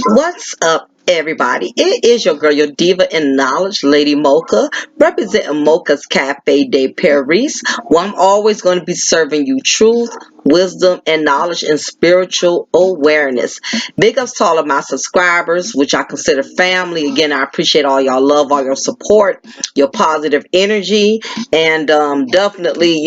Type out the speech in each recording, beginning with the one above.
What's up, everybody? It is your girl, your diva in knowledge, Lady Mocha, representing Mocha's Cafe de Paris, where I'm always going to be serving you truth, wisdom, and knowledge and spiritual awareness. Big ups to all of my subscribers, which I consider family. Again, I appreciate all y'all love, all your support, your positive energy, and definitely,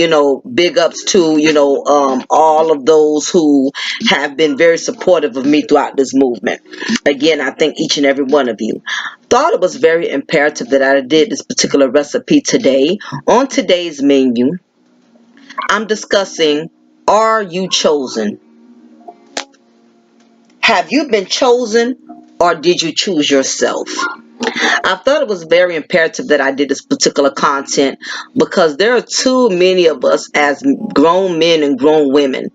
big ups to, all of those who have been very supportive of me throughout this movement. Again, I thank each and every one of you. Thought it was very imperative that I did this particular recipe today. On today's menu, I'm discussing, are you chosen? Have you been chosen, or did you choose yourself? I thought it was very imperative that I did this particular content because there are too many of us as grown men and grown women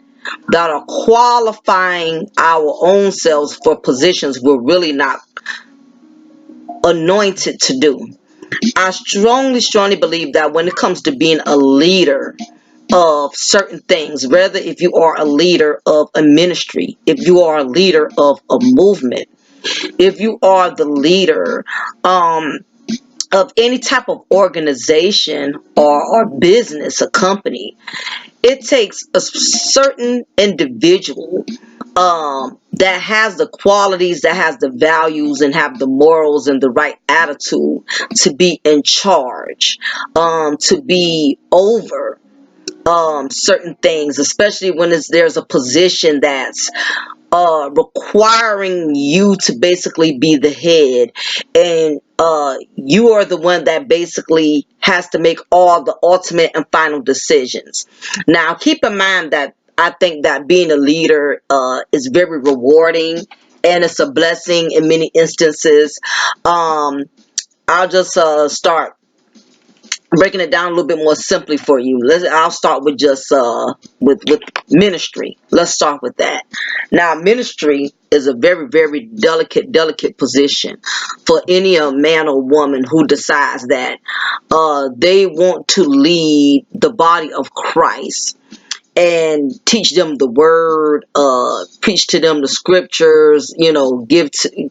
that are qualifying our own selves for positions we're really not anointed to do. I strongly believe that when it comes to being a leader of certain things, whether if you are a leader of a ministry, if you are a leader of a movement, if you are the leader of any type of organization or business, a company, it takes a certain individual that has the qualities, that has the values, and have the morals and the right attitude to be in charge, to be over certain things, especially when there's a position that's requiring you to basically be the head, and you are the one that basically has to make all the ultimate and final decisions. Now, keep in mind that I think that being a leader is very rewarding, and it's a blessing in many instances. I'll just start breaking it down a little bit more simply for you. I'll start with just with ministry. Let's start with that. Now, ministry is a very delicate position for any man or woman who decides that they want to lead the body of Christ and teach them the word, preach to them the scriptures,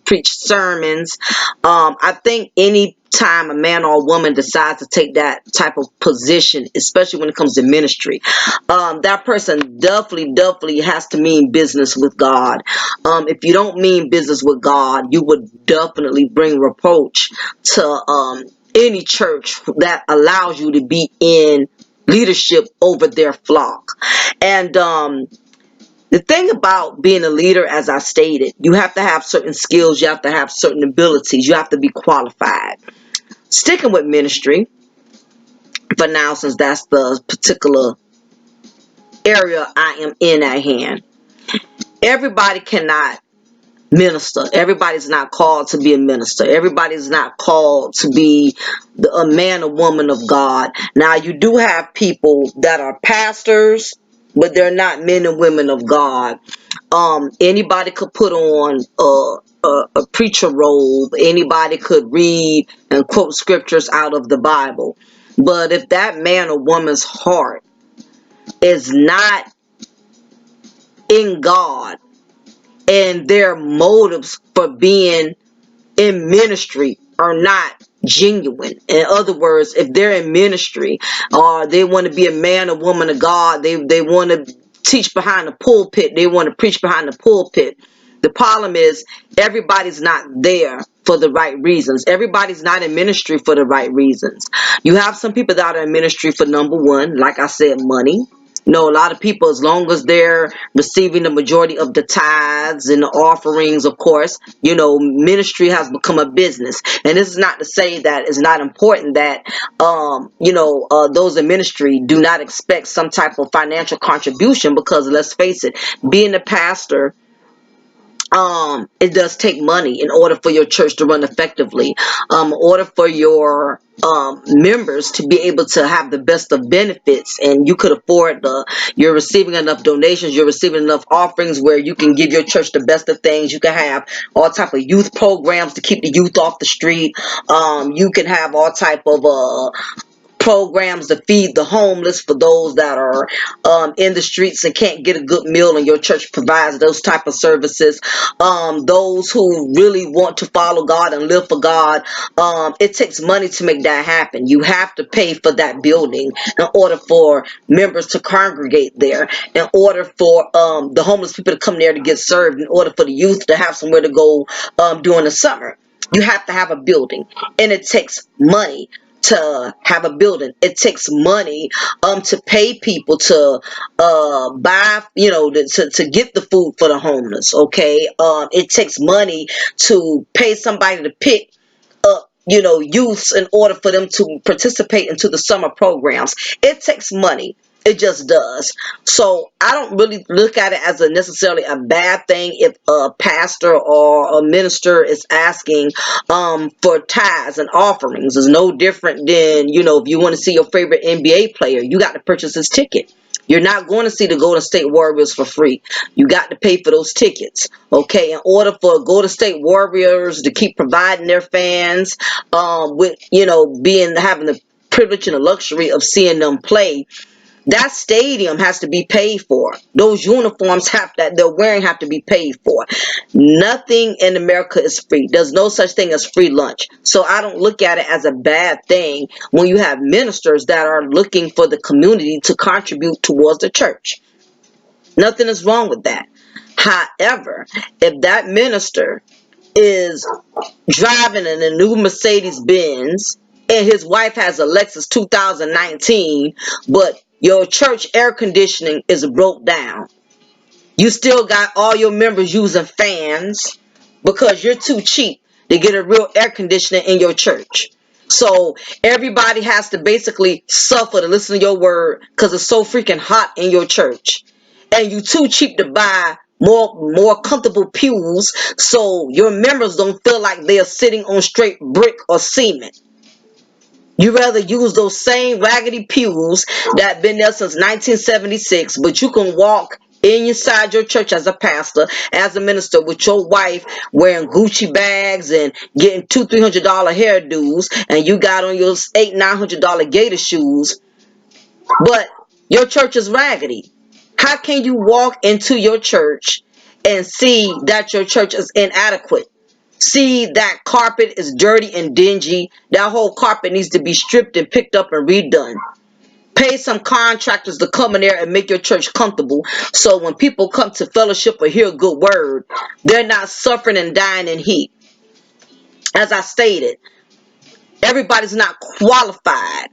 preach sermons. I think any time a man or a woman decides to take that type of position, especially when it comes to ministry, that person definitely has to mean business with God. If you don't mean business with God, you would definitely bring reproach to any church that allows you to be in leadership over their flock. And the thing about being a leader, as I stated, you have to have certain skills, you have to have certain abilities, you have to be qualified. Sticking with ministry for now, since that's the particular area I am in at hand. Everybody cannot minister. Everybody's not called to be a minister. Everybody's not called to be a man or woman of God. Now, you do have people that are pastors, but they're not men and women of God. Anybody could put on a preacher robe. Anybody could read and quote scriptures out of the Bible. But if that man or woman's heart is not in God, and their motives for being in ministry are not genuine. In other words, if they're in ministry or they want to be a man or woman of God, they want to teach behind the pulpit, they want to preach behind the pulpit. The problem is everybody's not there for the right reasons. Everybody's not in ministry for the right reasons. You have some people that are in ministry for, number one, like I said, money. A lot of people, as long as they're receiving the majority of the tithes and the offerings, of course, ministry has become a business. And this is not to say that it's not important that, those in ministry do not expect some type of financial contribution, because let's face it, being a pastor, it does take money in order for your church to run effectively, in order for your members to be able to have the best of benefits, and you could afford you're receiving enough donations, you're receiving enough offerings where you can give your church the best of things. You can have all type of youth programs to keep the youth off the street. You can have all type of programs to feed the homeless for those that are in the streets and can't get a good meal, and your church provides those type of services. Those who really want to follow God and live for God, it takes money to make that happen. You have to pay for that building in order for members to congregate there, in order for the homeless people to come there to get served, in order for the youth to have somewhere to go during the summer. You have to have a building, and it takes money to have a building. It takes money to pay people to buy, to get the food for the homeless. Okay, it takes money to pay somebody to pick up, youths in order for them to participate into the summer programs. It takes money. It just does. So I don't really look at it as a necessarily a bad thing if a pastor or a minister is asking for tithes and offerings. It's no different than, if you want to see your favorite NBA player, you got to purchase his ticket. You're not going to see the Golden State Warriors for free. You got to pay for those tickets. Okay, in order for Golden State Warriors to keep providing their fans with, having the privilege and the luxury of seeing them play, that stadium has to be paid for. Those uniforms that they're wearing have to be paid for. Nothing in America is free. There's no such thing as free lunch. So I don't look at it as a bad thing when you have ministers that are looking for the community to contribute towards the church. Nothing is wrong with that. However, if that minister is driving in a new Mercedes Benz and his wife has a Lexus 2019, but your church air conditioning is broke down, you still got all your members using fans because you're too cheap to get a real air conditioner in your church. So everybody has to basically suffer to listen to your word because it's so freaking hot in your church. And you too cheap to buy more comfortable pews so your members don't feel like they are sitting on straight brick or cement. You rather use those same raggedy pews that been there since 1976, but you can walk inside your church as a pastor, as a minister, with your wife wearing Gucci bags and getting $200-300 hairdos, and you got on your $800-900 gator shoes, but your church is raggedy. How can you walk into your church and see that your church is inadequate? See that carpet is dirty and dingy. That whole carpet needs to be stripped and picked up and redone. Pay some contractors to come in there and make your church comfortable, so when people come to fellowship or hear a good word, they're not suffering and dying in heat. As I stated, everybody's not qualified.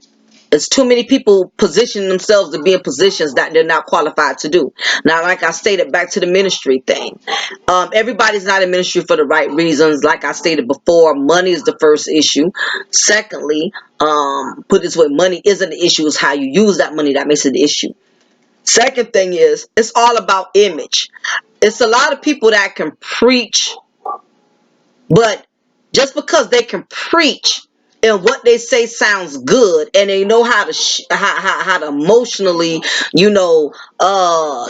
There's too many people positioning themselves to be in positions that they're not qualified to do. Now, like I stated, back to the ministry thing. Everybody's not in ministry for the right reasons. Like I stated before, money is the first issue. Secondly, put this way, money isn't the issue. It's how you use that money that makes it the issue. Second thing is, it's all about image. It's a lot of people that can preach, but just because they can preach and what they say sounds good, and they know how to how to emotionally,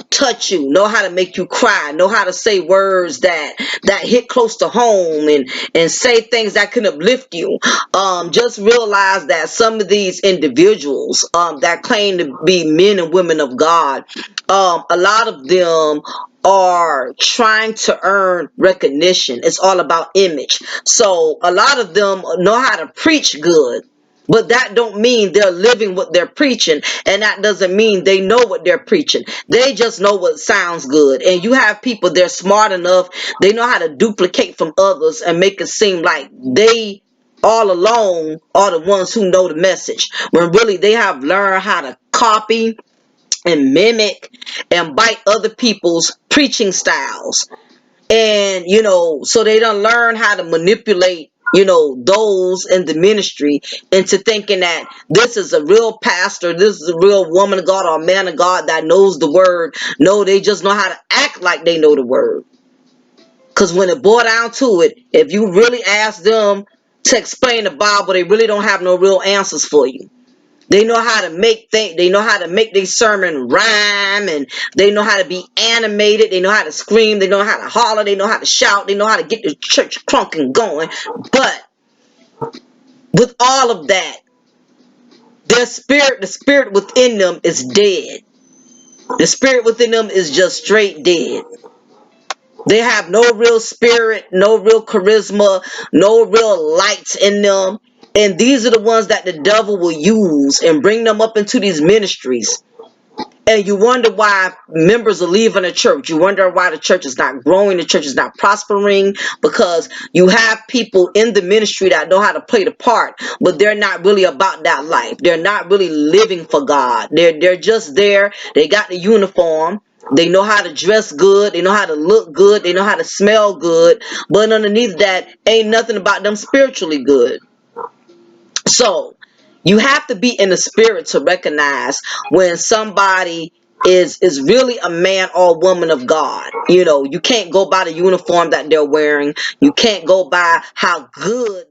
touch you, know how to make you cry, know how to say words that hit close to home, and say things that can uplift you. Just realize that some of these individuals that claim to be men and women of God, a lot of them are trying to earn recognition. It's all about image. So a lot of them know how to preach good, but that don't mean they're living what they're preaching, and that doesn't mean they know what they're preaching. They just know what sounds good. And you have people, they're smart enough, they know how to duplicate from others and make it seem like they all alone are the ones who know the message, when really they have learned how to copy and mimic and bite other people's preaching styles. And so they don't learn how to manipulate those in the ministry into thinking that this is a real pastor, this is a real woman of God or a man of God that knows the word. No, they just know how to act like they know the word. Because when it boils down to it, if you really ask them to explain the Bible, they really don't have no real answers for you. They know how to make they know how to make their sermon rhyme, and they know how to be animated. They know how to scream. They know how to holler. They know how to shout. They know how to get the church crunk and going. But with all of that, the spirit within them is dead. The spirit within them is just straight dead. They have no real spirit, no real charisma, no real lights in them. And these are the ones that the devil will use and bring them up into these ministries. And you wonder why members are leaving the church. You wonder why the church is not growing, the church is not prospering, because you have people in the ministry that know how to play the part, but they're not really about that life. They're not really living for God. They're just there. They got the uniform. They know how to dress good. They know how to look good. They know how to smell good. But underneath that, ain't nothing about them spiritually good. So you have to be in the spirit to recognize when somebody is really a man or woman of God. You know, you can't go by the uniform that they're wearing. You can't go by how good.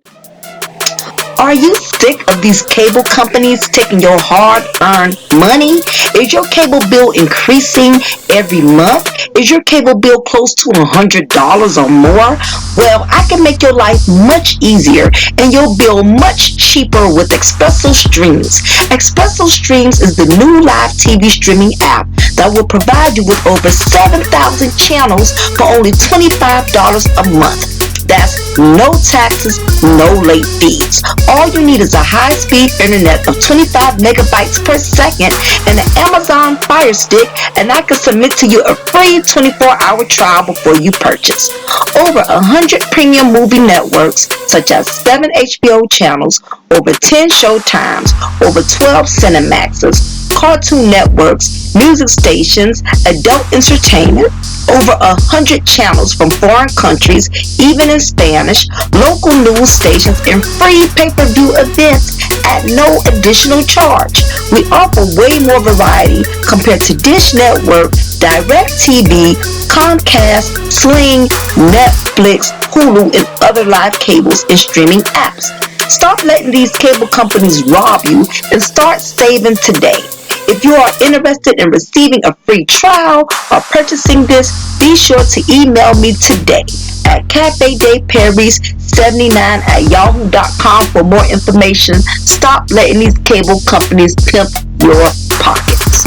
Are you sick of these cable companies taking your hard-earned money? Is your cable bill increasing every month? Is your cable bill close to $100 or more? Well, I can make your life much easier and your bill much cheaper with Expresso Streams. Expresso Streams is the new live TV streaming app that will provide you with over 7,000 channels for only $25 a month. That's no taxes, no late fees. All you need is a high-speed internet of 25 megabytes per second and an Amazon Fire Stick, and I can submit to you a free 24-hour trial before you purchase. Over 100 premium movie networks, such as 7 HBO channels, over 10 Showtimes, over 12 Cinemaxes, Cartoon Networks, music stations, adult entertainment, over 100 channels from foreign countries, even in Spanish, local news stations, and free pay-per-view events at no additional charge. We offer way more variety compared to Dish Network, DirecTV, Comcast, Sling, Netflix, Hulu, and other live cables and streaming apps. Stop letting these cable companies rob you and start saving today. If you are interested in receiving a free trial or purchasing this, be sure to email me today at cafedayparis79@yahoo.com for more information. Stop letting these cable companies pimp your pockets.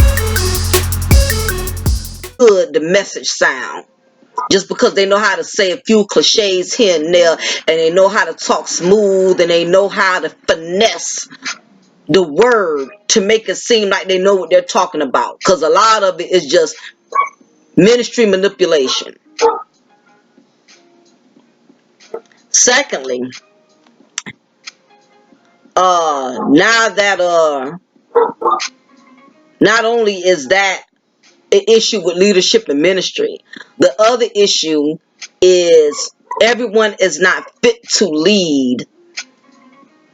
Good the message sound. Just because they know how to say a few cliches here and there, and they know how to talk smooth, and they know how to finesse the word to make it seem like they know what they're talking about, because a lot of it is just ministry manipulation. Secondly, now that not only is that an issue with leadership and ministry, the other issue is everyone is not fit to lead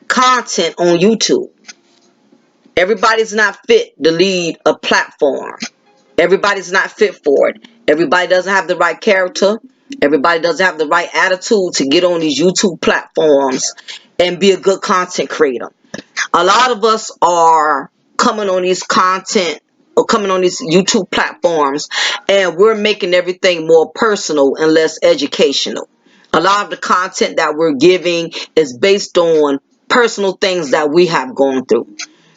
content on YouTube. Everybody's not fit to lead a platform. Everybody's not fit for it. Everybody doesn't have the right character. Everybody doesn't have the right attitude to get on these YouTube platforms and be a good content creator. A lot of us are coming on these content or coming on these YouTube platforms, and we're making everything more personal and less educational. A lot of the content that we're giving is based on personal things that we have gone through.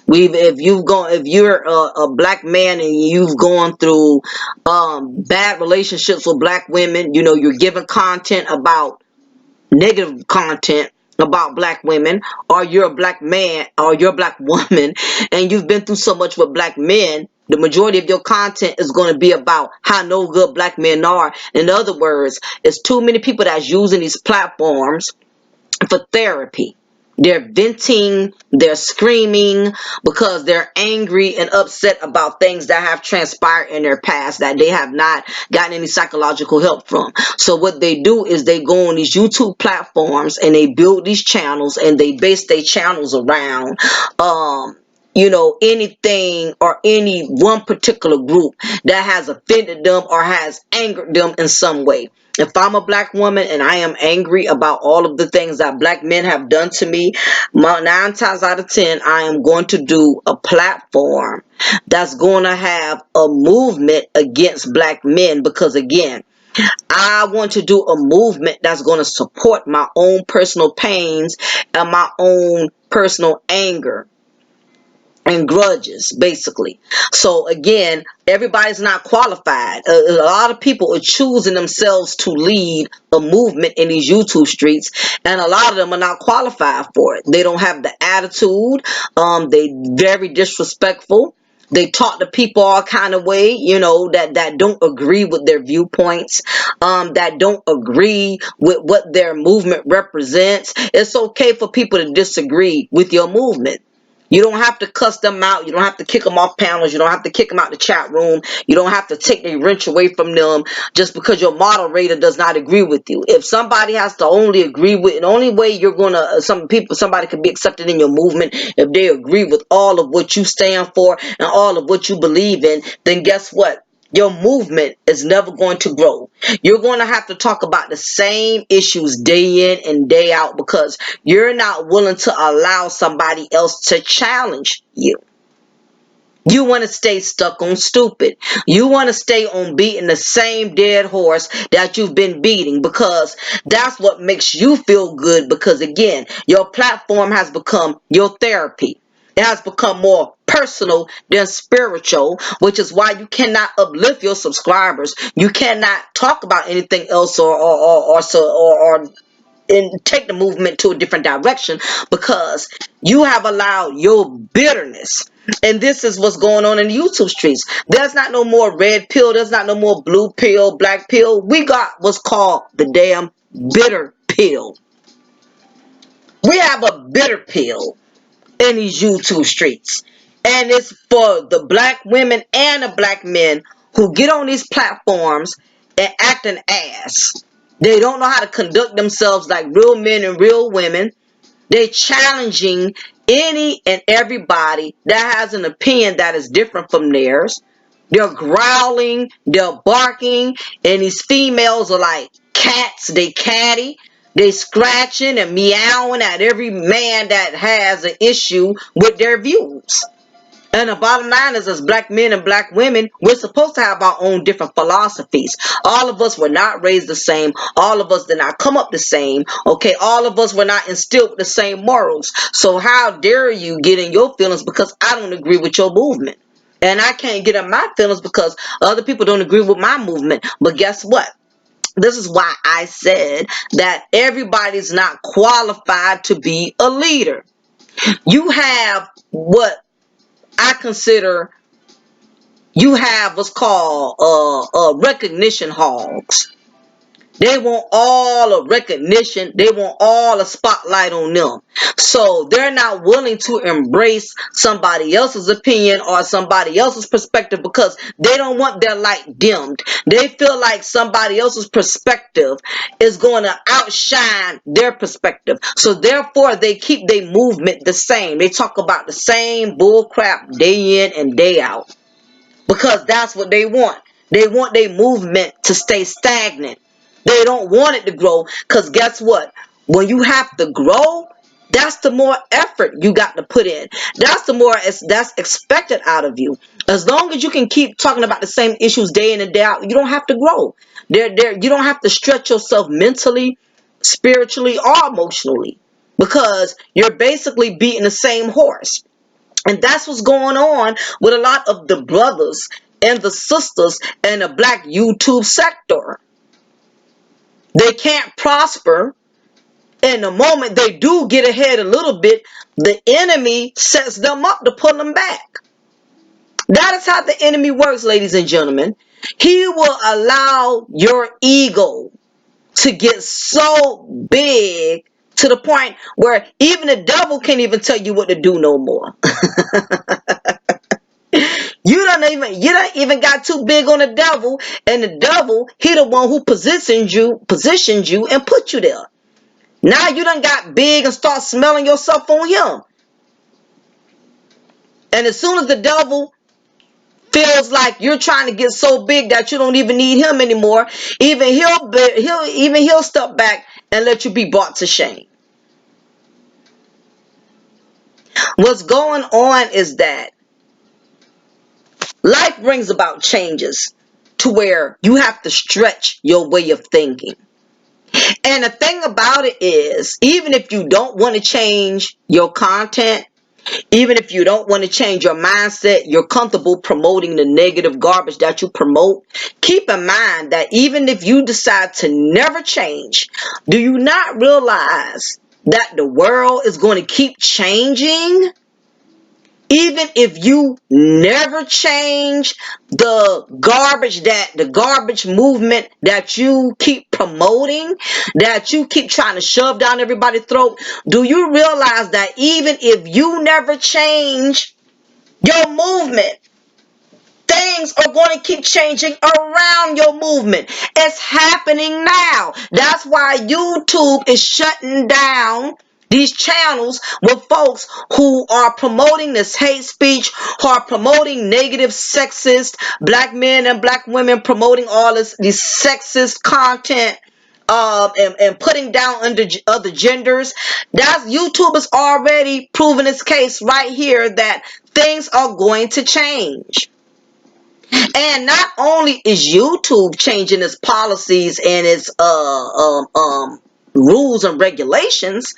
If you're a black man and you've gone through bad relationships with black women, you know, you're giving content about negative content about black women, or you're a black man or you're a black woman and you've been through so much with black men, the majority of your content is going to be about how no good black men are. In other words, it's too many people that's using these platforms for therapy. They're venting, they're screaming because they're angry and upset about things that have transpired in their past that they have not gotten any psychological help from. So what they do is they go on these YouTube platforms and they build these channels and they base their channels around anything or any one particular group that has offended them or has angered them in some way. If I'm a black woman and I am angry about all of the things that black men have done to me, 9 times out of 10, I am going to do a platform that's going to have a movement against black men, because again, I want to do a movement that's going to support my own personal pains and my own personal anger. and grudges, basically. So again, everybody's not qualified. A lot of people are choosing themselves to lead a movement in these YouTube streets, and a lot of them are not qualified for it. They don't have the attitude. They very disrespectful. They talk to people all kind of way, that don't agree with their viewpoints, that don't agree with what their movement represents. It's okay for people to disagree with your movement. You don't have to cuss them out. You don't have to kick them off panels. You don't have to kick them out the chat room. You don't have to take their wrench away from them just because your moderator does not agree with you. If somebody has to only agree with, the only way you're gonna, somebody can be accepted in your movement if they agree with all of what you stand for and all of what you believe in. Then guess what? Your movement is never going to grow. You're going to have to talk about the same issues day in and day out because you're not willing to allow somebody else to challenge you. You want to stay stuck on stupid. You want to stay on beating the same dead horse that you've been beating because that's what makes you feel good because, again, your platform has become your therapy. It has become more personal than spiritual, which is why you cannot uplift your subscribers. You cannot talk about anything else or and take the movement to a different direction because you have allowed your bitterness. And this is what's going on in the YouTube streets. There's not no more red pill. There's not no more blue pill, black pill. We got what's called the damn bitter pill. We have a bitter pill in these YouTube streets. And it's for the black women and the black men who get on these platforms and act an ass. They don't know how to conduct themselves like real men and real women. They're challenging any and everybody that has an opinion that is different from theirs. They're growling, they're barking, and these females are like cats. They catty. They scratching and meowing at every man that has an issue with their views. And the bottom line is, as black men and black women, we're supposed to have our own different philosophies. All of us were not raised the same. All of us did not come up the same. Okay, all of us were not instilled with the same morals. So how dare you get in your feelings because I don't agree with your movement? And I can't get in my feelings because other people don't agree with my movement. But guess what? This is why I said that everybody's not qualified to be a leader. You have what I consider you have what's called recognition hogs. They want all the recognition. They want all the spotlight on them. So they're not willing to embrace somebody else's opinion or somebody else's perspective because they don't want their light dimmed. They feel like somebody else's perspective is going to outshine their perspective. So therefore, they keep their movement the same. They talk about the same bull crap day in and day out because that's what they want. They want their movement to stay stagnant. They don't want it to grow because guess what? When you have to grow, that's the more effort you got to put in. That's the more that's expected out of you. As long as you can keep talking about the same issues day in and day out, you don't have to grow. You don't have to stretch yourself mentally, spiritually, or emotionally because you're basically beating the same horse. And that's what's going on with a lot of the brothers and the sisters in the black YouTube sector. They can't prosper. And the moment they do get ahead a little bit, the enemy sets them up to pull them back. That is how the enemy works, ladies and gentlemen. He will allow your ego to get so big to the point where even the devil can't even tell you what to do no more. You don't even got too big on the devil, and the devil, he the one who positioned you and put you there. Now you done got big and start smelling yourself on him. And as soon as the devil feels like you're trying to get so big that you don't even need him anymore, even he'll step back and let you be brought to shame. What's going on is that life brings about changes to where you have to stretch your way of thinking. And the thing about it is, even if you don't want to change your content, Even if you don't want to change your mindset, you're comfortable promoting the negative garbage that you promote. Keep in mind that even if you decide to never change, do you not realize that the world is going to keep changing? Even if you never change the garbage movement that you keep promoting, that you keep trying to shove down everybody's throat, do you realize that even if you never change your movement, things are going to keep changing around your movement? It's happening now. That's why YouTube is shutting down these channels with folks who are promoting this hate speech, who are promoting negative, sexist, black men and black women, promoting all these sexist content, and putting down under other genders. That's YouTube has already proven its case right here that things are going to change. And not only is YouTube changing its policies and its rules and regulations,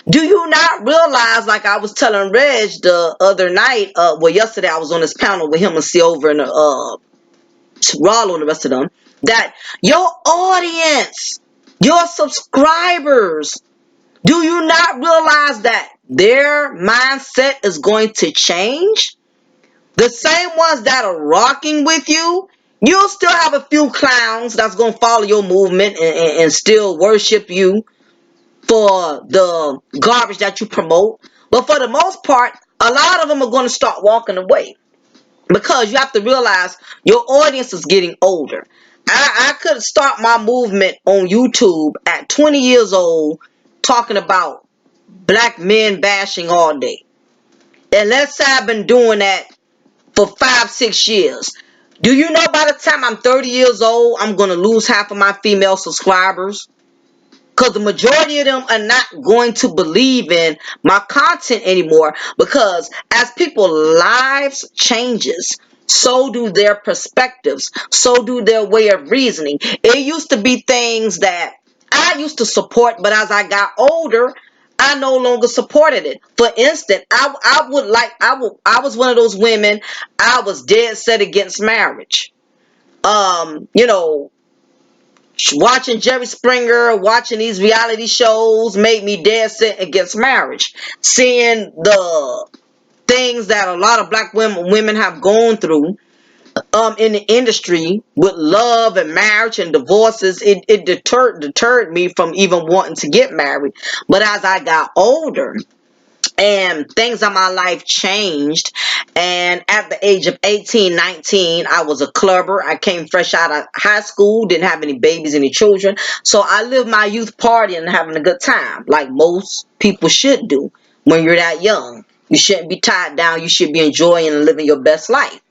do you not realize, like I was telling Reg the other night, yesterday I was on this panel with him and Silver and Rollo and the rest of them, that your audience, your subscribers, do you not realize that their mindset is going to change? The same ones that are rocking with you, you'll still have a few clowns that's going to follow your movement and still worship you for the garbage that you promote. But for the most part, a lot of them are going to start walking away, because you have to realize your audience is getting older. I could start my movement on YouTube at 20 years old talking about black men bashing all day. And let's say I've been doing that for 5, 6 years. Do you know by the time I'm 30 years old, I'm going to lose half of my female subscribers? Because the majority of them are not going to believe in my content anymore. Because as people's lives changes, so do their perspectives. So do their way of reasoning. It used to be things that I used to support, but as I got older, I no longer supported it. For instance, I was one of those women. I was dead set against marriage. You know, watching Jerry Springer, watching these reality shows made me dead set against marriage. Seeing the things that a lot of black women have gone through in the industry with love and marriage and divorces, it deterred me from even wanting to get married. But as I got older and things in my life changed, and at the age of 18, 19, I was a clubber. I came fresh out of high school, didn't have any babies, any children, so I lived my youth partying and having a good time like most people should do. When you're that young, you shouldn't be tied down. You should be enjoying and living your best life.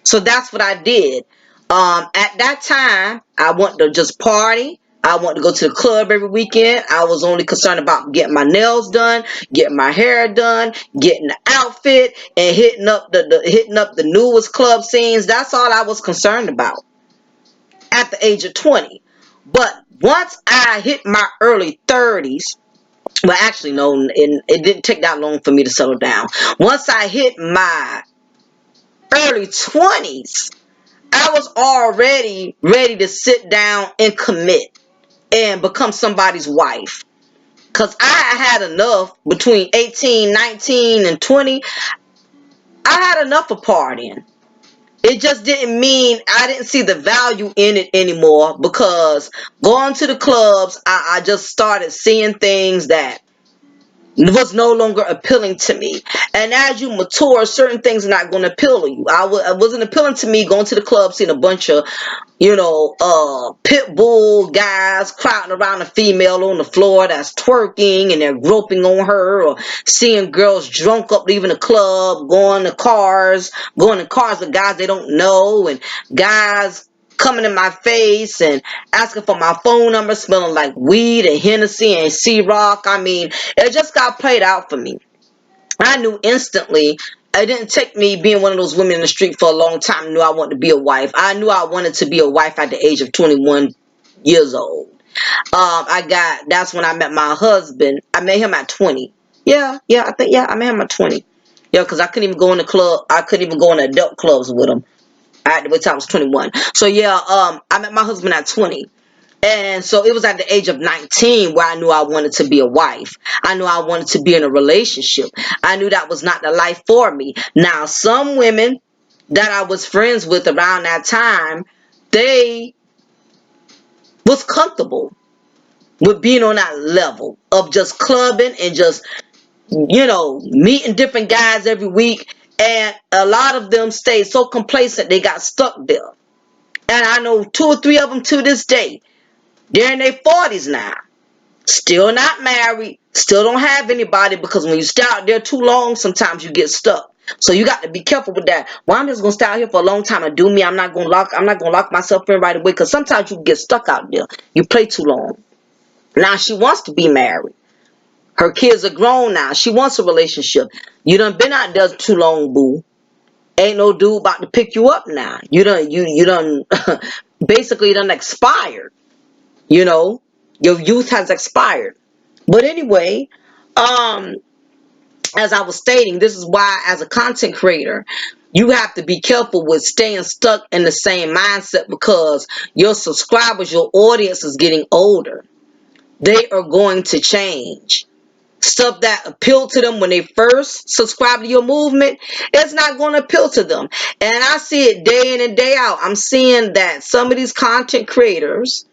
So that's what I did. At that time, I wanted to just party. I wanted to go to the club every weekend. I was only concerned about getting my nails done, getting my hair done, getting the outfit, and hitting up the newest club scenes. That's all I was concerned about at the age of 20. But once I hit my early 30s, well, actually, no, it didn't take that long for me to settle down. Once I hit my early 20s, I was already ready to sit down and commit and become somebody's wife. Because I had enough between 18, 19, and 20. I had enough of partying. It just didn't mean I didn't see the value in it anymore, because going to the clubs, I just started seeing things that was no longer appealing to me. And as you mature, certain things are not going to appeal to you. It wasn't appealing to me going to the club, seeing a bunch of pit bull guys crowding around a female on the floor that's twerking and they're groping on her, or seeing girls drunk up leaving the club, going in cars with guys they don't know, and guys coming in my face and asking for my phone number, smelling like weed and Hennessy and C-Rock. I mean, it just got played out for me. I knew instantly. It didn't take me being one of those women in the street for a long time. I knew I wanted to be a wife. I knew I wanted to be a wife at the age of 21 years old. That's when I met my husband. I met him at 20. I met him at 20. Yeah, because I couldn't even go in the club. I couldn't even go in the adult clubs with them. At the time I was 21. So yeah, I met my husband at 20. And so it was at the age of 19 where I knew I wanted to be a wife. I knew I wanted to be in a relationship. I knew that was not the life for me. Now, some women that I was friends with around that time, they was comfortable with being on that level of just clubbing and just, meeting different guys every week. And a lot of them stayed so complacent they got stuck there. And I know two or three of them to this day. They're in their 40s now. Still not married. Still don't have anybody, because when you stay out there too long, sometimes you get stuck. So you got to be careful with that. Well, I'm just gonna stay out here for a long time and do me. I'm not gonna lock myself in right away, because sometimes you get stuck out there. You play too long. Now she wants to be married. Her kids are grown now. She wants a relationship. You done been out there too long, boo. Ain't no dude about to pick you up now. You done basically done expired. You know, your youth has expired. But anyway, um, as I was stating, this is why as a content creator, you have to be careful with staying stuck in the same mindset, because your subscribers, your audience is getting older. They are going to change. Stuff that appealed to them when they first subscribed to your movement, it's not going to appeal to them. And I see it day in and day out. I'm seeing that some of these content creators,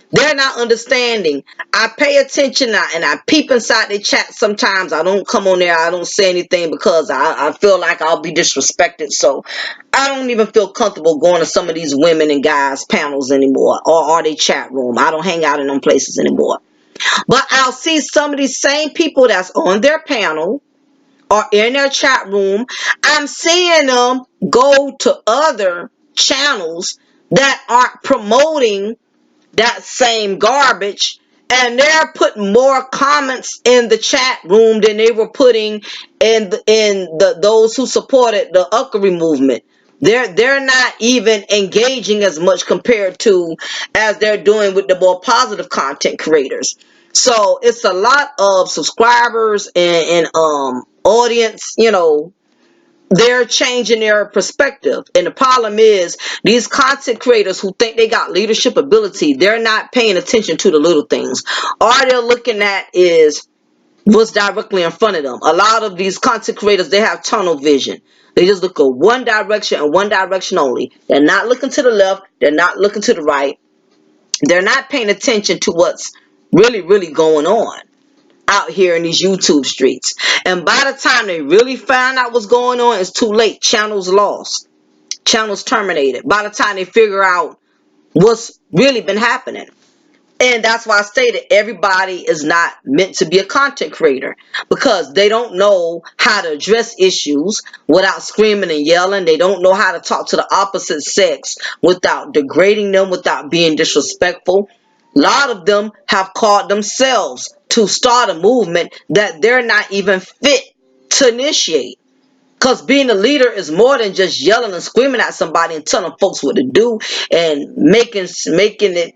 they're not understanding. I pay attention and I peep inside their chat sometimes. I don't come on there. I don't say anything because I feel like I'll be disrespected. So I don't even feel comfortable going to some of these women and guys panels anymore, or they chat room. I don't hang out in them places anymore. But I'll see some of these same people that's on their panel or in their chat room. I'm seeing them go to other channels that aren't promoting that same garbage, and they're putting more comments in the chat room than they were putting in the those who supported the Uckery movement. They're not even engaging as much compared to as they're doing with the more positive content creators. So it's a lot of subscribers and audience, they're changing their perspective. And the problem is these content creators who think they got leadership ability, they're not paying attention to the little things. All they're looking at is what's directly in front of them. A lot of these content creators, they have tunnel vision. They just look at one direction and one direction only. They're not looking to the left. They're not looking to the right. They're not paying attention to what's really, really going on out here in these YouTube streets. And by the time they really find out what's going on, it's too late. Channels lost. Channels terminated. By the time they figure out what's really been happening. And that's why I stated everybody is not meant to be a content creator, because they don't know how to address issues without screaming and yelling. They don't know how to talk to the opposite sex without degrading them, without being disrespectful. A lot of them have called themselves to start a movement that they're not even fit to initiate. Because being a leader is more than just yelling and screaming at somebody and telling folks what to do and making it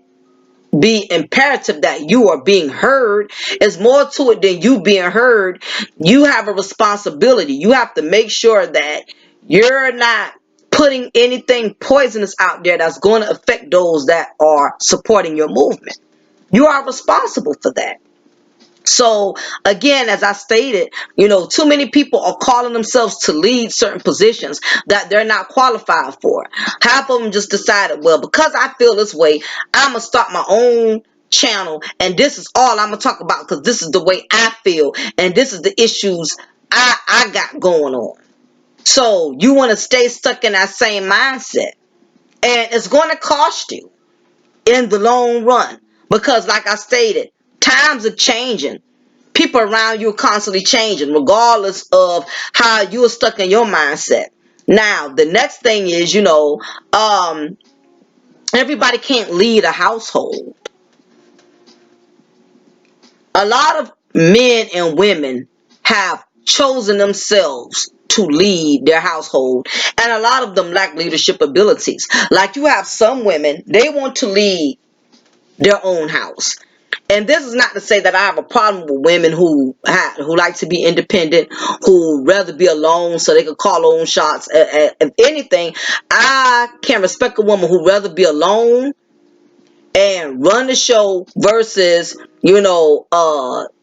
be imperative that you are being heard. Is more to it than you being heard. You have a responsibility. You have to make sure that you're not putting anything poisonous out there that's going to affect those that are supporting your movement. You are responsible for that. So again, as I stated, too many people are calling themselves to lead certain positions that they're not qualified for. Half of them just decided, well, because I feel this way, I'm gonna start my own channel, and this is all I'm gonna talk about because this is the way I feel, and this is the issues I got going on. So you want to stay stuck in that same mindset, and it's going to cost you in the long run, because like I stated, times are changing. People around you are constantly changing, regardless of how you're stuck in your mindset. Now, the next thing is, everybody can't lead a household. A lot of men and women have chosen themselves to lead their household, and a lot of them lack leadership abilities. Like, you have some women, they want to lead their own house. And this is not to say that I have a problem with women who like to be independent, who rather be alone so they can call their own shots. If anything, I can respect a woman who rather be alone and run the show versus,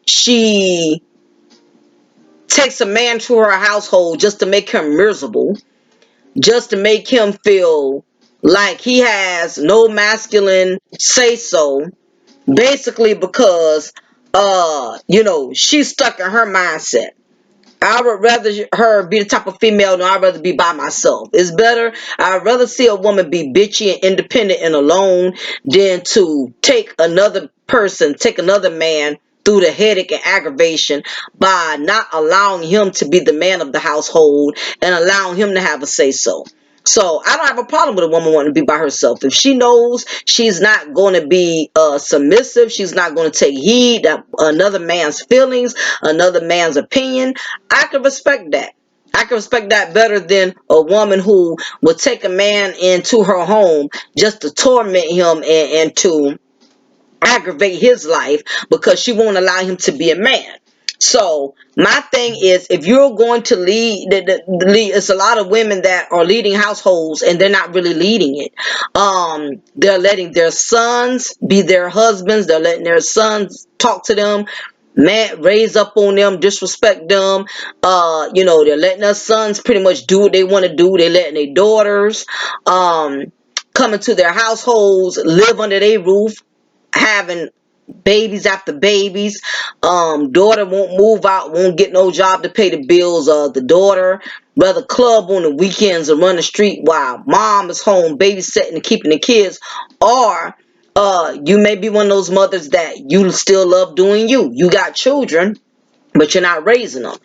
she takes a man to her household just to make him miserable, just to make him feel like he has no masculine say so, basically because she's stuck in her mindset. I would rather her be the type of female. No, I'd rather be by myself. It's better. I'd rather see a woman be bitchy and independent and alone than to take another man through the headache and aggravation by not allowing him to be the man of the household and allowing him to have a say so. So I don't have a problem with a woman wanting to be by herself. If she knows she's not going to be submissive, she's not going to take heed of another man's feelings, another man's opinion, I can respect that. I can respect that better than a woman who would take a man into her home just to torment him and to aggravate his life because she won't allow him to be a man. So my thing is, if you're going to lead, it's a lot of women that are leading households and they're not really leading it. They're letting their sons be their husbands. They're letting their sons talk to them, man, raise up on them, disrespect them. They're letting their sons pretty much do what they want to do. They're letting their daughters, come into their households, live under their roof, having babies after babies. Daughter won't move out, won't get no job to pay the bills. The daughter rather club on the weekends and run the street while mom is home babysitting and keeping the kids. Or you may be one of those mothers that you still love doing you. You got children, but you're not raising them.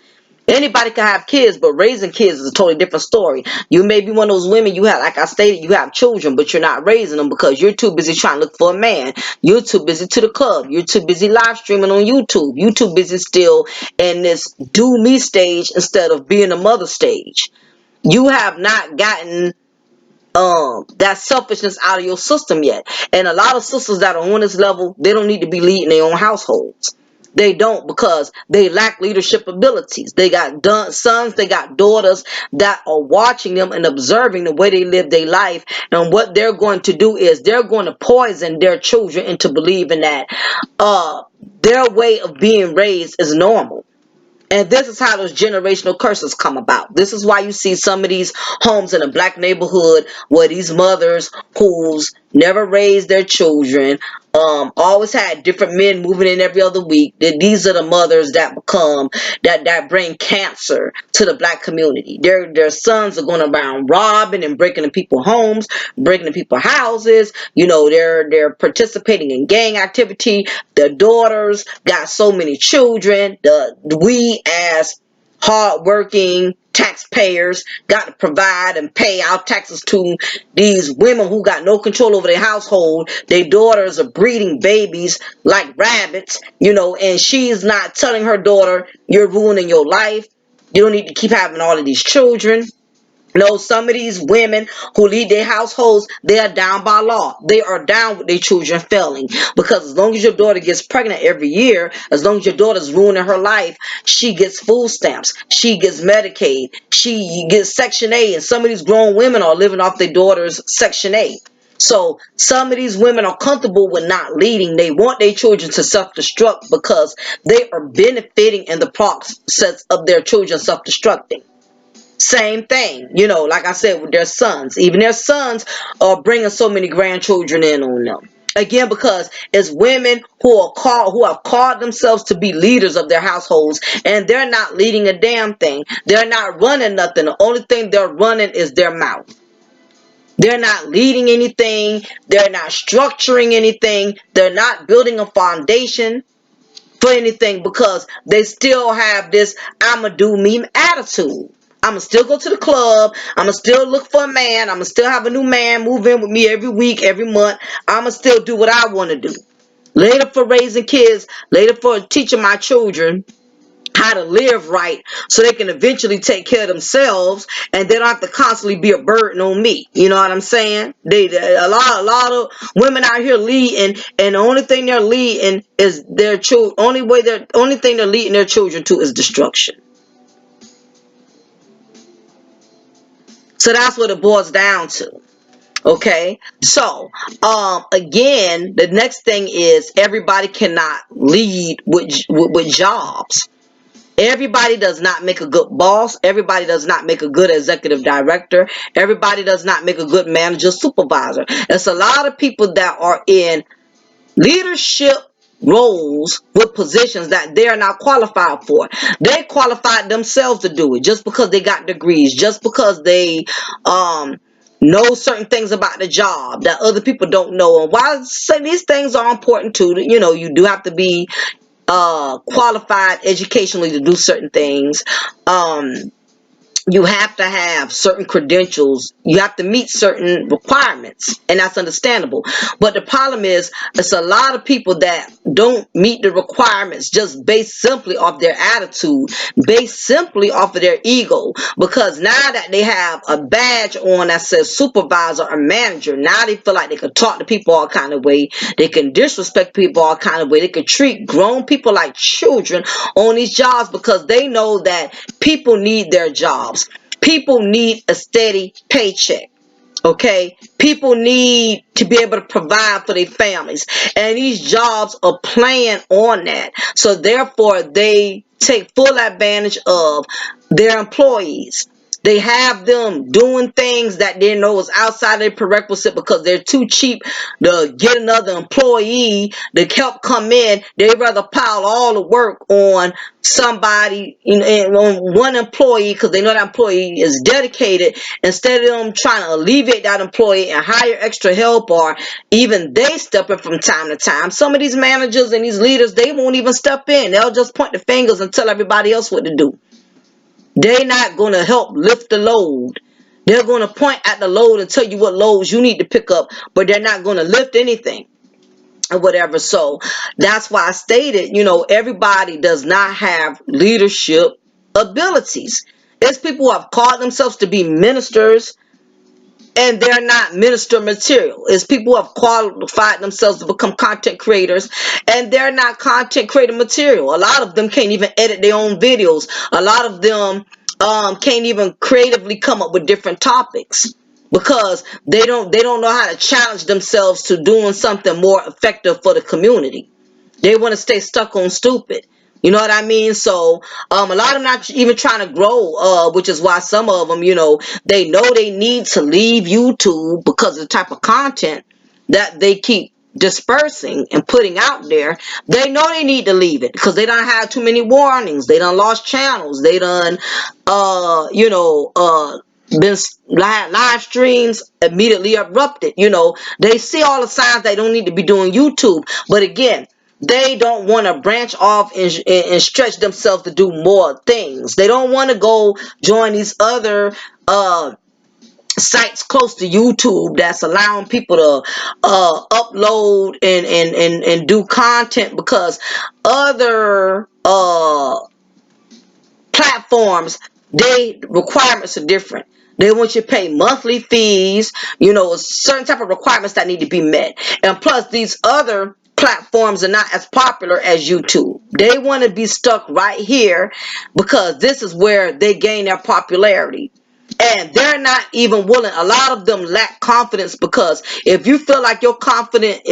Anybody can have kids, but raising kids is a totally different story. You may be one of those women, you have, like I stated, you have children, but you're not raising them because you're too busy trying to look for a man. You're too busy to the club. You're too busy live streaming on YouTube. You're too busy still in this do me stage instead of being a mother stage. You have not gotten that selfishness out of your system yet. And a lot of sisters that are on this level, they don't need to be leading their own households. They don't, because they lack leadership abilities. They got sons, they got daughters that are watching them and observing the way they live their life. And what they're going to do is they're going to poison their children into believing that their way of being raised is normal. And this is how those generational curses come about. This is why you see some of these homes in a black neighborhood where these mothers who's never raised their children, always had different men moving in every other week. These are the mothers that bring cancer to the black community. Their sons are going around robbing and breaking into people's homes, breaking into people's houses. They're participating in gang activity. Their daughters got so many children. We as hardworking taxpayers got to provide and pay our taxes to these women who got no control over their household. Their daughters are breeding babies like rabbits, and she's not telling her daughter, you're ruining your life. You don't need to keep having all of these children. No, some of these women who lead their households, they are down by law. They are down with their children failing. Because as long as your daughter gets pregnant every year, as long as your daughter's ruining her life, she gets food stamps. She gets Medicaid. She gets Section 8. And some of these grown women are living off their daughter's Section 8. So some of these women are comfortable with not leading. They want their children to self-destruct because they are benefiting in the process of their children self-destructing. Same thing, like I said, with their sons. Even their sons are bringing so many grandchildren in on them. Again, because it's women who have called themselves to be leaders of their households, and they're not leading a damn thing. They're not running nothing. The only thing they're running is their mouth. They're not leading anything. They're not structuring anything. They're not building a foundation for anything because they still have this I'ma do me attitude. I'ma still go to the club. I'ma still look for a man. I'ma still have a new man move in with me every week, every month. I'ma still do what I want to do. Later for raising kids, later for teaching my children how to live right so they can eventually take care of themselves and they don't have to constantly be a burden on me. You know what I'm saying? A lot of women out here leading, and the only thing they're leading is their children. Only thing they're leading their children to is destruction. So that's what it boils down to. Okay, so again, the next thing is everybody cannot lead with jobs. Everybody does not make a good boss. Everybody does not make a good executive director. Everybody does not make a good manager, supervisor. There's a lot of people that are in leadership roles with positions that they are not qualified for. They qualified themselves to do it just because they got degrees, just because they know certain things about the job that other people don't know. And while I say these things are important too, you do have to be qualified educationally to do certain things. You have to have certain credentials. You have to meet certain requirements, and that's understandable. But the problem is, it's a lot of people that don't meet the requirements just based simply off their attitude, based simply off of their ego. Because now that they have a badge on that says supervisor or manager, now they feel like they can talk to people all kind of way. They can disrespect people all kind of way. They can treat grown people like children on these jobs because they know that people need their jobs. People need a steady paycheck. Okay, people need to be able to provide for their families, and these jobs are playing on that. So therefore, they take full advantage of their employees. They have them doing things that they know is outside their prerequisite because they're too cheap to get another employee to help come in. They rather pile all the work on somebody, on one employee, because they know that employee is dedicated, instead of them trying to alleviate that employee and hire extra help, or even they step in from time to time. Some of these managers and these leaders, they won't even step in. They'll just point the fingers and tell everybody else what to do. They're not going to help lift the load. They're going to point at the load and tell you what loads you need to pick up, but they're not going to lift anything or whatever. So that's why I stated, everybody does not have leadership abilities. There's people who have called themselves to be ministers, and they're not minister material. It's people who have qualified themselves to become content creators, and they're not content creator material. A lot of them can't even edit their own videos. A lot of them can't even creatively come up with different topics because they don't know how to challenge themselves to doing something more effective for the community. They want to stay stuck on stupid. You know what I mean? So a lot of them not even trying to grow, which is why some of them, they know they need to leave YouTube because of the type of content that they keep dispersing and putting out there. They know they need to leave it because they done had too many warnings. They done lost channels. They done, been live streams immediately erupted. They see all the signs they don't need to be doing YouTube. But again, they don't want to branch off and stretch themselves to do more things. They don't want to go join these other sites close to YouTube that's allowing people to upload and do content, because other platforms, they requirements are different. They want you to pay monthly fees, certain type of requirements that need to be met. And plus, these other platforms are not as popular as YouTube. They want to be stuck right here because this is where they gain their popularity. And they're not even willing. A lot of them lack confidence, because if you feel like your content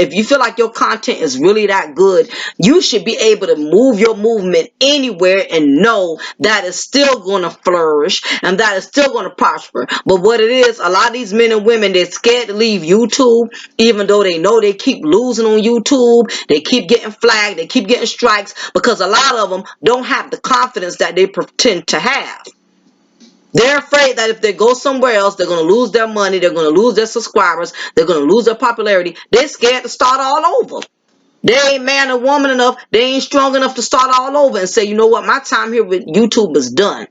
is really that good, you should be able to move your movement anywhere and know that it's still going to flourish and that it's still going to prosper. But what it is, a lot of these men and women, they're scared to leave YouTube, even though they know they keep losing on YouTube. They keep getting flagged. They keep getting strikes because a lot of them don't have the confidence that they pretend to have. They're afraid that if they go somewhere else, they're going to lose their money, they're going to lose their subscribers, they're going to lose their popularity. They're scared to start all over. They ain't man or woman enough, they ain't strong enough to start all over and say, you know what, my time here with YouTube is done.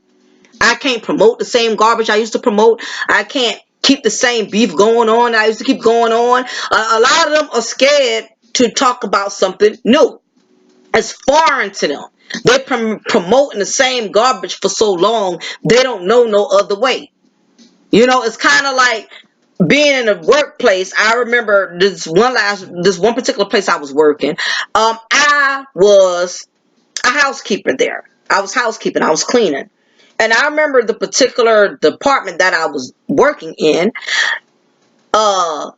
I can't promote the same garbage I used to promote. I can't keep the same beef going on I used to keep going on. A lot of them are scared to talk about something new. It's foreign to them. They're promoting the same garbage for so long, they don't know no other way. It's kind of like being in a workplace. I remember this one particular place I was working. I was a housekeeper there. I was housekeeping. I was cleaning. And I remember the particular department that I was working in. Uh,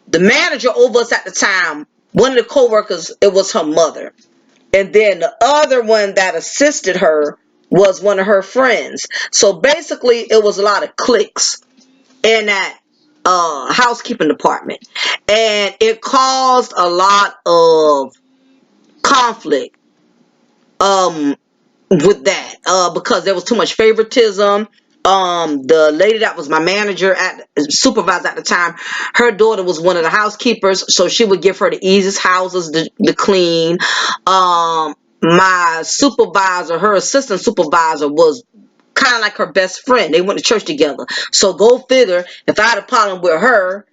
the manager over us at the time, one of the coworkers, it was her mother. And then the other one that assisted her was one of her friends. So basically, it was a lot of cliques in that housekeeping department. And it caused a lot of conflict with that because there was too much favoritism. The lady that was my manager at supervisor at the time, her daughter was one of the housekeepers, so she would give her the easiest houses to clean. My supervisor, her assistant supervisor, was kind of like her best friend. They went to church together. So go figure, if I had a problem with her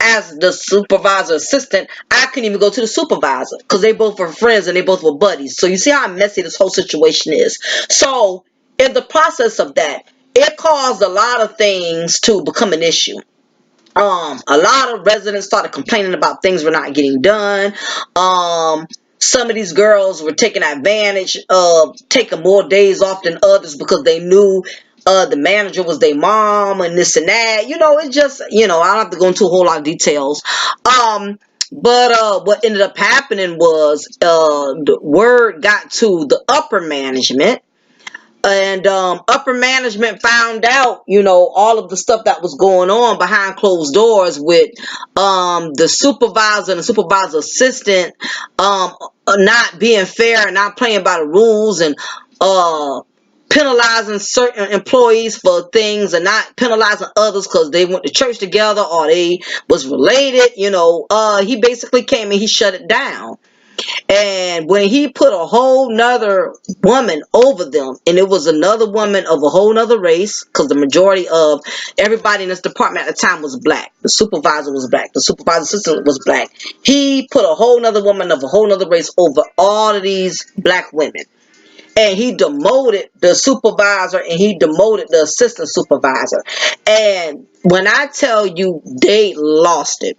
as the supervisor assistant, I couldn't even go to the supervisor because they both were friends and they both were buddies. So you see how messy this whole situation is. So in the process of that, it caused a lot of things to become an issue. A lot of residents started complaining about things were not getting done. Some of these girls were taking advantage of taking more days off than others because they knew the manager was their mom and this and that. It just, I don't have to go into a whole lot of details. But what ended up happening was the word got to the upper management, and upper management found out, all of the stuff that was going on behind closed doors with the supervisor and the supervisor assistant not being fair and not playing by the rules, and penalizing certain employees for things and not penalizing others because they went to church together or they was related. He basically came and he shut it down. And when he put a whole nother woman over them, and it was another woman of a whole nother race, because the majority of everybody in this department at the time was black. The supervisor was black. The supervisor assistant was black. He put a whole nother woman of a whole nother race over all of these black women. And he demoted the supervisor and he demoted the assistant supervisor. And when I tell you, they lost it.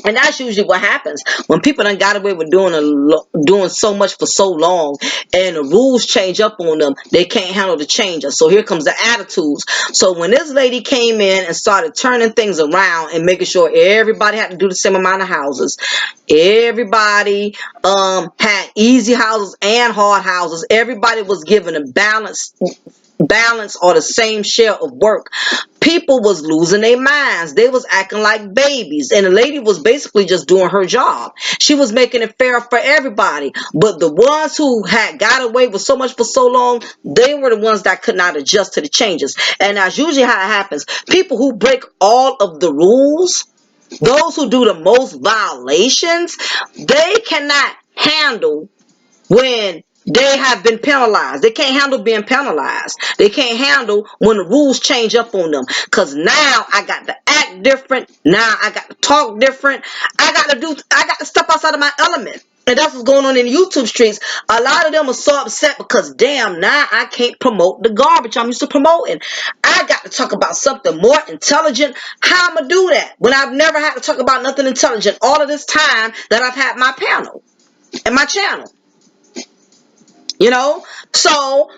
And that's usually what happens when people done got away with doing so much for so long, and the rules change up on them. They can't handle the changes. So here comes the attitudes. So when this lady came in and started turning things around and making sure everybody had to do the same amount of houses, everybody had easy houses and hard houses. Everybody was given a balance or the same share of work. People was losing their minds. They was acting like babies, and the lady was basically just doing her job. She was making it fair for everybody, but the ones who had got away with so much for so long, they were the ones that could not adjust to the changes. And that's usually how it happens. People who break all of the rules, those who do the most violations, they cannot handle when they have been penalized. They can't handle being penalized. They can't handle when the rules change up on them. Because now I got to act different. Now I got to talk different. I got to step outside of my element. And that's what's going on in the YouTube streets. A lot of them are so upset because, damn, now I can't promote the garbage I'm used to promoting. I got to talk about something more intelligent. How am I do that when I've never had to talk about nothing intelligent all of this time that I've had my panel and my channel? So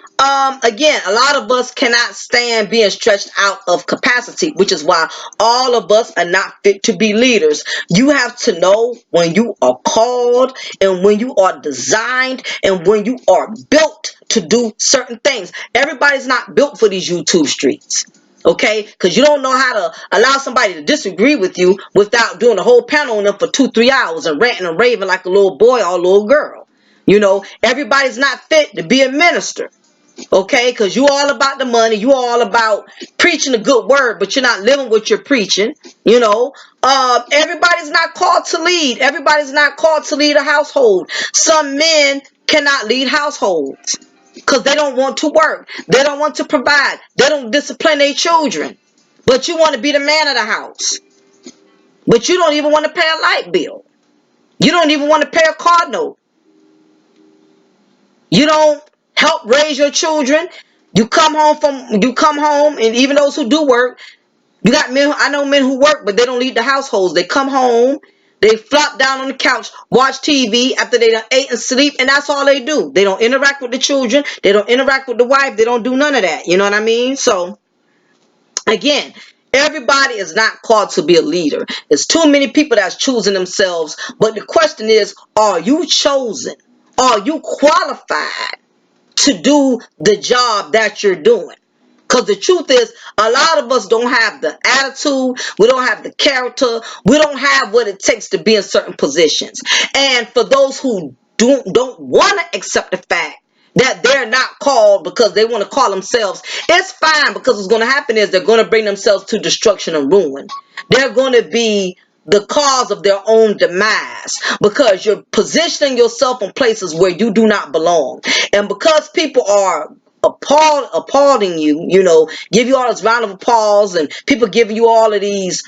again, a lot of us cannot stand being stretched out of capacity, which is why all of us are not fit to be leaders. You have to know when you are called and when you are designed and when you are built to do certain things. Everybody's not built for these YouTube streets. Okay, because you don't know how to allow somebody to disagree with you without doing a whole panel on them for 2-3 hours and ranting and raving like a little boy or a little girl. Everybody's not fit to be a minister. Okay, because you all about the money, you all about preaching a good word, but you're not living what you're preaching. Everybody's not called to lead. Everybody's not called to lead a household. Some men cannot lead households because they don't want to work. They don't want to provide. They don't discipline their children. But you want to be the man of the house. But you don't even want to pay a light bill. You don't even want to pay a car note. You don't help raise your children. You come home, and even those who do work, you got men. I know men who work, but they don't leave the households. They come home, they flop down on the couch, watch TV after they done ate and sleep, and that's all they do. They don't interact with the children. They don't interact with the wife. They don't do none of that. You know what I mean? So again, everybody is not called to be a leader. It's too many people that's choosing themselves. But the question is, are you chosen? Are you qualified to do the job that you're doing? Because the truth is, a lot of us don't have the attitude, we don't have the character, we don't have what it takes to be in certain positions. And for those who don't want to accept the fact that they're not called because they want to call themselves, it's fine, because what's going to happen is they're going to bring themselves to destruction and ruin. They're going to be the cause of their own demise, because you're positioning yourself in places where you do not belong. And because people are applauding you, give you all this round of applause, and people giving you all of these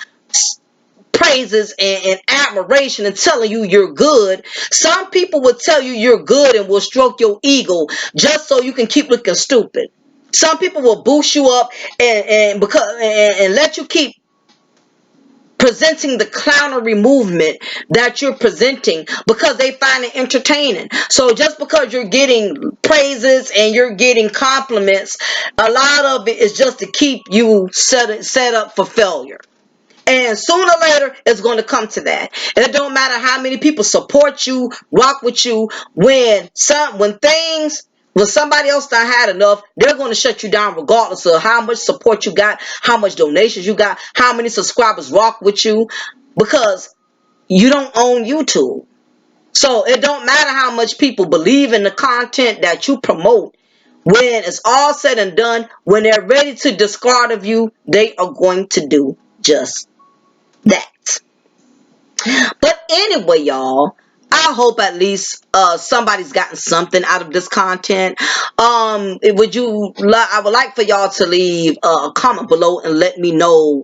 praises and admiration and telling you you're good. Some people will tell you you're good and will stroke your ego just so you can keep looking stupid. Some people will boost you up and let you keep presenting the clownery movement that you're presenting, because they find it entertaining. So just because you're getting praises and you're getting compliments, a lot of it is just to keep you set up for failure. And sooner or later, it's going to come to that. And it don't matter how many people support you, rock with you. When somebody else done had enough, they're going to shut you down regardless of how much support you got, how much donations you got, how many subscribers rock with you, because you don't own YouTube. So it don't matter how much people believe in the content that you promote. When it's all said and done, when they're ready to discard of you, they are going to do just that. But anyway, y'all, I hope at least somebody's gotten something out of this content. I would like for y'all to leave a comment below and let me know,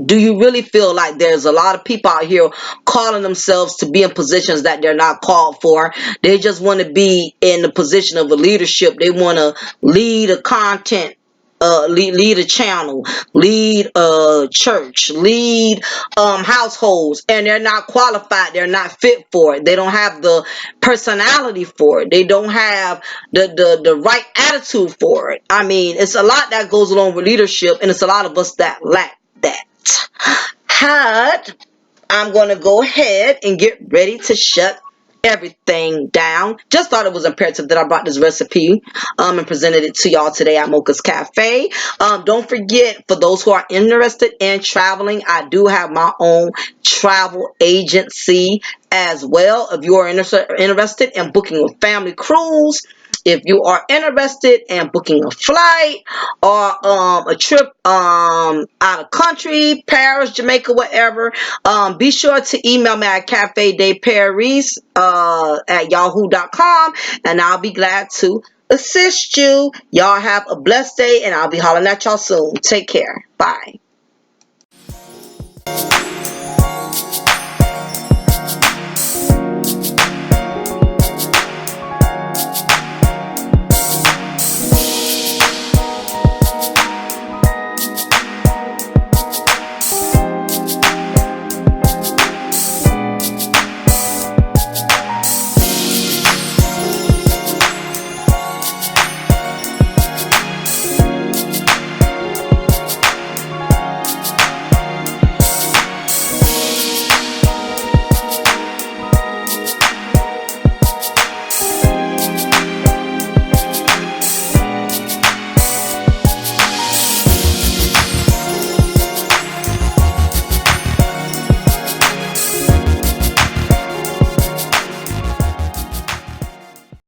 do you really feel like there's a lot of people out here calling themselves to be in positions that they're not called for? They just want to be in the position of a leadership. They want to lead a content, lead a channel, lead a church, lead households, and they're not qualified, they're not fit for it, they don't have the personality for it, they don't have the right attitude for it. I mean, it's a lot that goes along with leadership, and it's a lot of us that lack that. Had I'm going to go ahead and get ready to shut everything down. Just thought it was imperative that I brought this recipe and presented it to y'all today at Mocha's Cafe. Don't forget, for those who are interested in traveling, I do have my own travel agency as well. If you are interested in booking a family cruise, if you are interested in booking a flight or a trip out of country, Paris, Jamaica, whatever, be sure to email me at cafedeparis at yahoo.com, and I'll be glad to assist you. Y'all have a blessed day, and I'll be hollering at y'all soon. Take care. Bye.